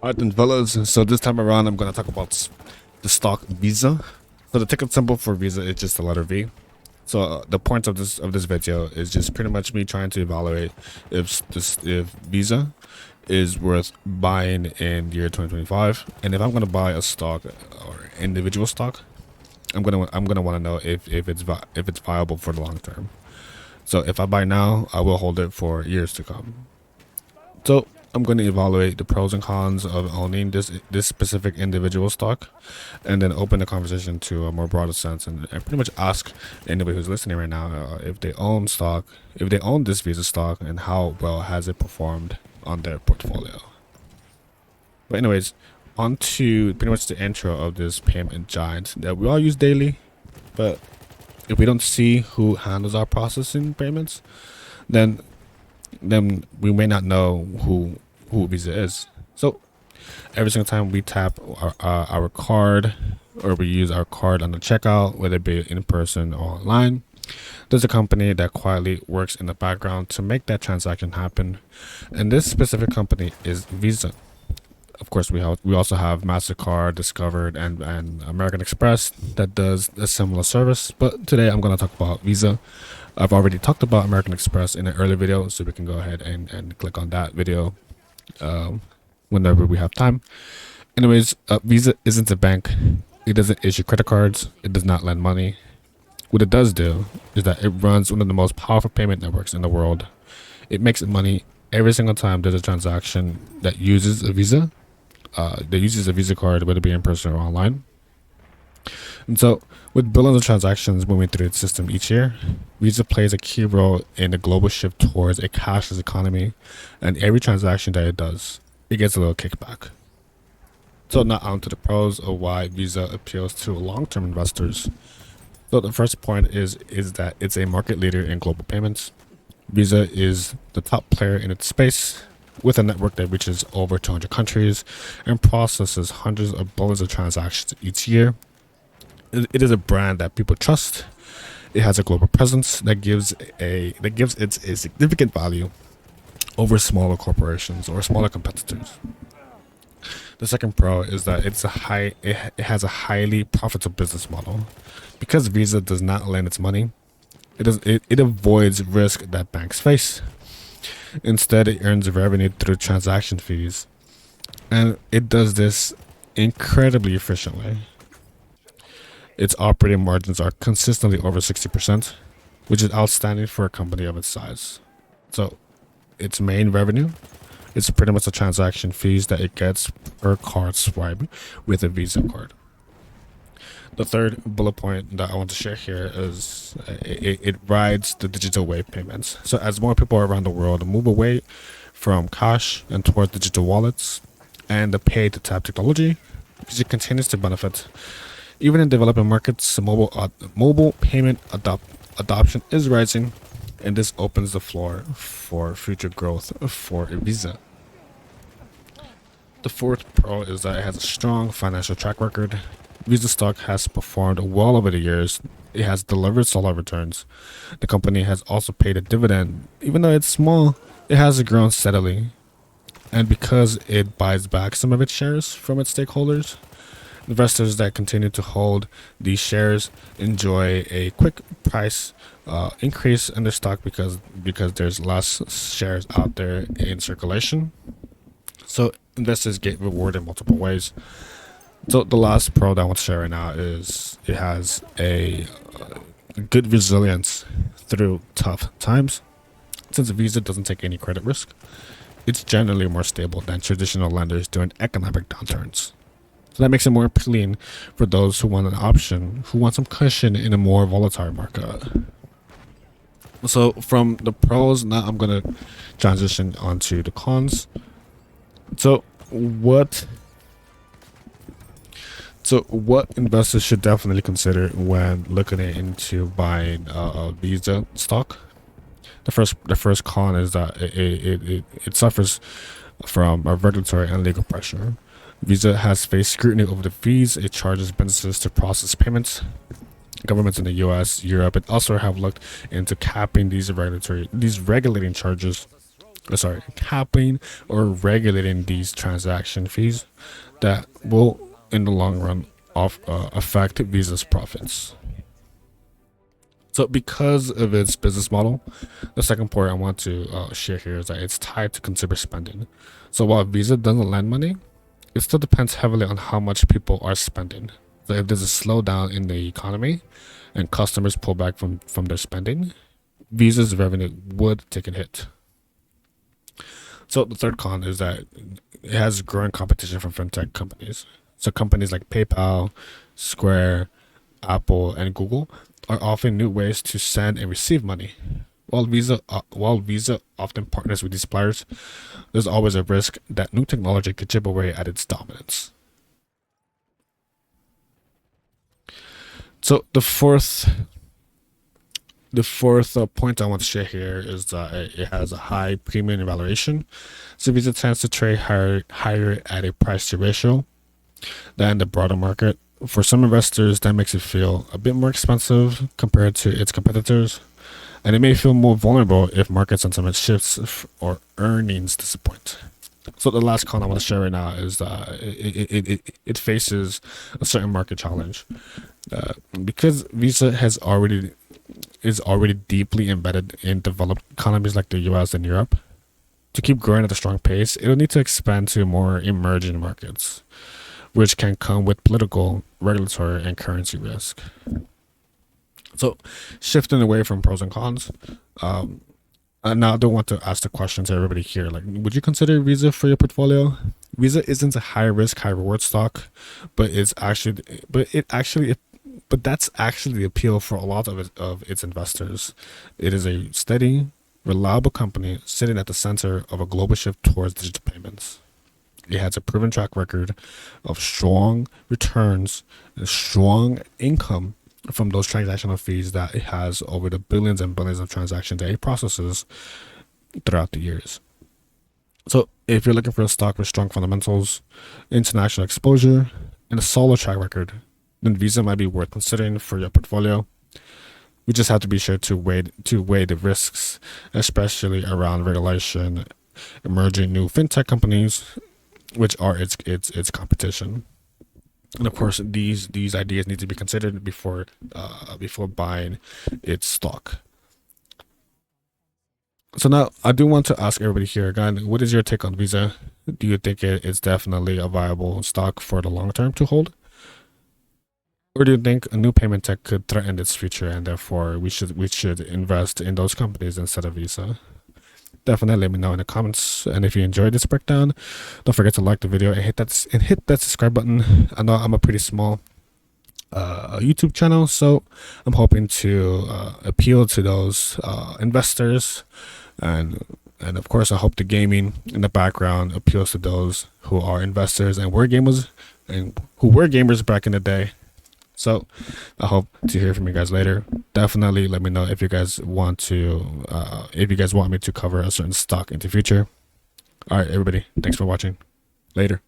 Alright then, fellas. So this time around, I'm gonna talk about the stock Visa. So the ticket symbol for Visa is just the letter V. So the point of this video is just pretty much me trying to evaluate if Visa is worth buying in the year 2025, and if I'm gonna buy a stock or individual stock, I'm gonna want to know if it's viable for the long term. So if I buy now, I will hold it for years to come. So I'm going to evaluate the pros and cons of owning this specific individual stock, and then open the conversation to a more broader sense, and pretty much ask anybody who's listening right now if they own stock, if they own this Visa stock, and how well has it performed on their portfolio. But anyways, on to pretty much the intro of this payment giant that we all use daily. But if we don't see who handles our processing payments, then we may not know who Visa is. So every single time we tap our card, or we use our card on the checkout, whether it be in person or online, there's a company that quietly works in the background to make that transaction happen, and this specific company is Visa. Of course, we also have MasterCard, Discovered, and American Express that does a similar service. But today I'm going to talk about Visa. I've already talked about American Express in an earlier video, so we can go ahead and click on that video whenever we have time. Anyways, Visa isn't a bank. It doesn't issue credit cards. It does not lend money. What it does do is that it runs one of the most powerful payment networks in the world. It makes money every single time there's a transaction that uses a Visa. That uses a Visa card, whether it be in person or online. And so, with billions of transactions moving through its system each year, Visa plays a key role in the global shift towards a cashless economy, and every transaction that it does, it gets a little kickback. So now on to the pros of why Visa appeals to long-term investors. So the first point is that it's a market leader in global payments. Visa is the top player in its space, with a network that reaches over 200 countries and processes hundreds of billions of transactions each year. It is a brand that people trust. It has a global presence that gives it a significant value over smaller corporations or smaller competitors. The second pro is that it has a highly profitable business model. Because Visa does not lend its money, it avoids risk that banks face. Instead, it earns revenue through transaction fees, and it does this incredibly efficiently. Its operating margins are consistently over 60%, which is outstanding for a company of its size. So, its main revenue is pretty much the transaction fees that it gets per card swipe with a Visa card. The third bullet point that I want to share here is it rides the digital wave payments. So as more people around the world move away from cash and towards digital wallets and the pay to tap technology, it continues to benefit. Even in developing markets, mobile payment adoption is rising, and this opens the floor for future growth for Visa. The fourth pro is that it has a strong financial track record. Visa stock has performed well over the years. It has delivered solid returns. The company has also paid a dividend. Even though it's small, it has grown steadily. And because it buys back some of its shares from its stakeholders, investors that continue to hold these shares enjoy a quick price increase in their stock because there's less shares out there in circulation. So investors get rewarded in multiple ways. So the last pro that I want to share right now is it has a good resilience through tough times. Since Visa doesn't take any credit risk, it's generally more stable than traditional lenders during economic downturns. So that makes it more appealing for those who want an option, who want some cushion in a more volatile market. So from the pros, now I'm going to transition onto the cons. So what investors should definitely consider when looking into buying a Visa stock? The first con is that it suffers from a regulatory and legal pressure. Visa has faced scrutiny over the fees it charges businesses to process payments. Governments in the U.S., Europe, and elsewhere have looked into capping these regulating charges capping or regulating these transaction fees that will, in the long run, affect Visa's profits. So, because of its business model, the second point I want to share here is that it's tied to consumer spending. So, while Visa doesn't lend money, it still depends heavily on how much people are spending. So, if there's a slowdown in the economy and customers pull back from their spending, Visa's revenue would take a hit. So, the third con is that it has growing competition from fintech companies. So, companies like PayPal, Square, Apple, and Google are offering new ways to send and receive money. While Visa often partners with these players, there's always a risk that new technology could chip away at its dominance. So the fourth point I want to share here is that it has a high premium evaluation. So Visa tends to trade higher at a price to ratio than the broader market. For some investors, that makes it feel a bit more expensive compared to its competitors, and it may feel more vulnerable if market sentiment shifts or earnings disappoint. So the last con I want to share right now is that it faces a certain market challenge because Visa is already deeply embedded in developed economies like the U.S. and Europe. To keep growing at a strong pace, it'll need to expand to more emerging markets, which can come with political, regulatory, and currency risk. So, shifting away from pros and cons, now I do want to ask the question to everybody here: like, would you consider Visa for your portfolio? Visa isn't a high risk, high reward stock, but that's actually the appeal for a lot of its investors. It is a steady, reliable company sitting at the center of a global shift towards digital payments. It has a proven track record of strong returns and strong income from those transactional fees that it has over the billions and billions of transactions that it processes throughout the years. So if you're looking for a stock with strong fundamentals, international exposure, and a solid track record, then Visa might be worth considering for your portfolio. We just have to be sure to weigh the risks, especially around regulation, emerging new fintech companies, which are its competition. And of course, these ideas need to be considered before buying its stock. So now I do want to ask everybody here again, what is your take on Visa? Do you think it's definitely a viable stock for the long term to hold? Or do you think a new payment tech could threaten its future and therefore we should invest in those companies instead of Visa? Definitely let me know in the comments. And if you enjoyed this breakdown, don't forget to like the video and hit that subscribe button. I know I'm a pretty small YouTube channel, so I'm hoping to appeal to those investors, and of course I hope the gaming in the background appeals to those who are investors and were gamers back in the day. So I hope to hear from you guys later. Definitely let me know if you guys want me to cover a certain stock in the future. All right, everybody, thanks for watching. Later.